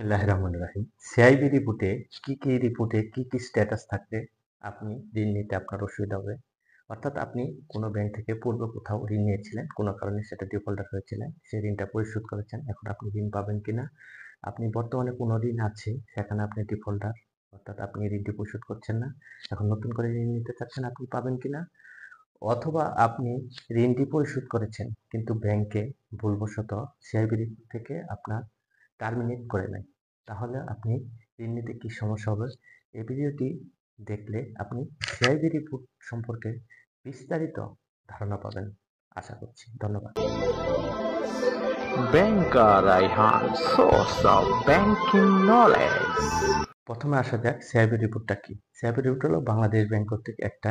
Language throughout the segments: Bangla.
বিসমিল্লাহির রহমানির রহিম। সিআইবি রিপোর্টে কি স্ট্যাটাস থাকলে আপনি ঋণ নিতে আপনার অসুবিধা হবে? অর্থাৎ আপনি কোনো ব্যাংক থেকে পূর্বে কোথাও ঋণ নিয়েছিলেন, কোনো কারণে সেটা ডিফল্টার হয়েছিলেন, সেই ঋণটা পরিশোধ করেছেন, এখন আপনি ঋণ পাবেন কিনা? আপনি বর্তমানে কোনো ঋণ আছে, সেখানে আপনি ডিফল্টার, অর্থাৎ আপনি ঋণটি পরিশোধ করছেন না, এখন নতুন করে ঋণ নিতে চাচ্ছেন, আপনি পাবেন কিনা? অথবা আপনি ঋণটি পরিশোধ করেছেন, কিন্তু ব্যাংকে ভুলবশত সিআইবি রিপোর্ট থেকে আপনার টার্মিনেট করে নেয়, তাহলে আপনি ঋণ নিতে কি সমস্যা হবে? এই ভিডিওটি দেখলে আপনি সিআইবি রিপোর্ট সম্পর্কে বিস্তারিত ধারণা পাবেন, আশা করছি। ধন্যবাদ। Banker Raihan, source of banking knowledge. প্রথমে আসা যাক সিআইবি রিপোর্টটা কি। সিআইবি রিপোর্ট হলো বাংলাদেশ ব্যাংক কর্তৃক একটা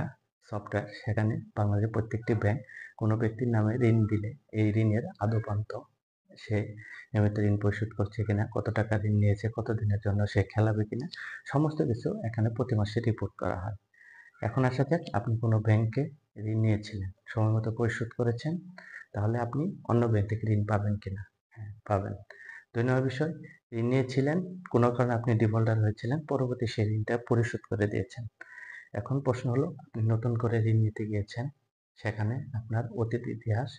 সফটওয়্যার। সেখানে বাংলাদেশের প্রত্যেকটি ব্যাংক কোনো ব্যক্তির নামে ঋণ দিলে এই ঋণের আদৌপান্ত সে নিয়মিত ঋণ পরিশোধ করছে কিনা, কত টাকা ঋণ নিয়েছে, কত দিনের জন্য সে খেলাবে কিনা, সমস্ত কিছু এখানে প্রতি মাসে রিপোর্ট করা হয়। এখন আসা যাক, আপনি কোনো ব্যাংকে ঋণ নিয়েছিলেন, সময় মতো পরিশোধ করেছেন, তাহলে আপনি অন্য ব্যাংক থেকে ঋণ পাবেন কিনা? হ্যাঁ, পাবেন। ২ নম্বর বিষয়, ঋণ নিয়েছিলেন, কোনো কারণে আপনি ডিফল্টার হয়েছিলেন, পরবর্তী সেই ঋণটা পরিশোধ করে দিয়েছেন। এখন প্রশ্ন হলো, আপনি নতুন করে ঋণ নিতে গিয়েছেন, সেখানে আপনার অতীত ইতিহাস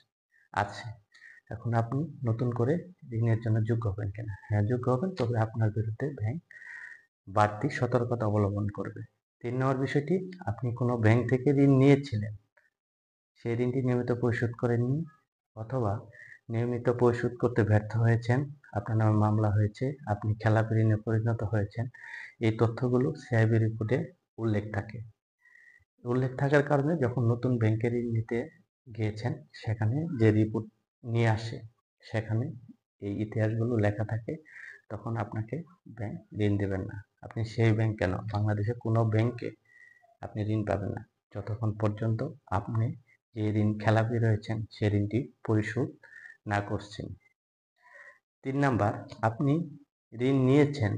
আছে। এখন আপনি নতুন করে ঋণের জন্য যোগ্য হবেন কিনা? হ্যাঁ, যোগ্য হবেন, তবে আপনার বিরুদ্ধে ব্যাংক বাড়তি সতর্কতা অবলম্বন করবে। ৩ নম্বর বিষয়টি, আপনি কোনো ব্যাংক থেকে ঋণ নিয়েছিলেন, সেই ঋণটি নিয়মিত পরিশোধ করেননি, অথবা নিয়মিত পরিশোধ করতে ব্যর্থ হয়েছেন, আপনার নামে মামলা হয়েছে, আপনি খেলাপি ঋণে পরিণত হয়েছেন। এই তথ্যগুলো সিআইবি রিপোর্টে উল্লেখ থাকে। উল্লেখ থাকার কারণে যখন নতুন ব্যাংকে ঋণ নিতে গিয়েছেন, সেখানে যে রিপোর্ট নিয়ে আসে, সেখানে এই ইতিহাসগুলো লেখা থাকে, তখন আপনাকে ব্যাংক ঋণ দেবেন না। আপনি সেই ব্যাংক কেন, বাংলাদেশের কোনো ব্যাংকে আপনি ঋণ পাবেন না, যতক্ষণ পর্যন্ত আপনি যে ঋণ খেলাপি রয়েছেন, সে ঋণটি পরিশোধ না করছেন। ৩ নাম্বার, আপনি ঋণ নিয়েছেন,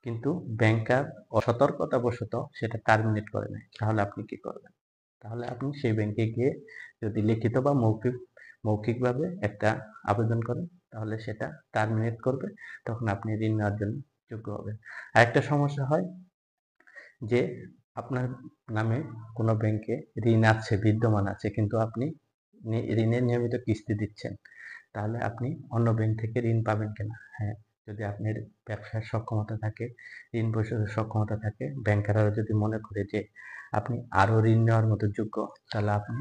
কিন্তু ব্যাংকার অসতর্কতাবশত সেটা টার্মিনেট করে নেয়, তাহলে আপনি কি করবেন? তাহলে আপনি সেই ব্যাংকে গিয়ে যদি লিখিত বা মৌখিকভাবে একটা আবেদন করেন, তাহলে সেটা টার্মিনেট করবে, তখন আপনি ঋণ নেওয়ার জন্য যোগ্য হবেন। আরেকটা সমস্যা হয় যে, আপনার নামে কোনো ব্যাংকে ঋণ আছে, বিদ্যমান আছে, কিন্তু আপনি ঋণের নিয়মিত কিস্তি দিচ্ছেন, তাহলে আপনি অন্য ব্যাংক থেকে ঋণ পাবেন কিনা? হ্যাঁ, যদি আপনার ব্যবসার সক্ষমতা থাকে, ঋণ পরিশোধের সক্ষমতা থাকে, ব্যাংকাররা যদি মনে করে যে আপনি আরও ঋণ নেওয়ার মতো যোগ্য, তাহলে আপনি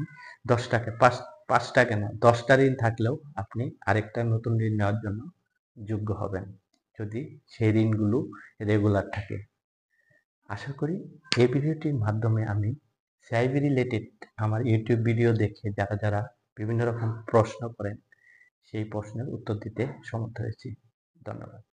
10টাকে 5টা কেন 10টা ঋণ থাকলেও আপনি আরেকটা নতুন ঋণ নেওয়ার জন্য যোগ্য হবেন, যদি সেই ঋণগুলো রেগুলার থাকে। আশা করি এই ভিডিওটির মাধ্যমে আমি সিআইবি রিলেটেড আমার ইউটিউব ভিডিও দেখে যারা বিভিন্ন রকম প্রশ্ন করেন, সেই প্রশ্নের উত্তর দিতে সমর্থ হয়েছি। ধন্যবাদ।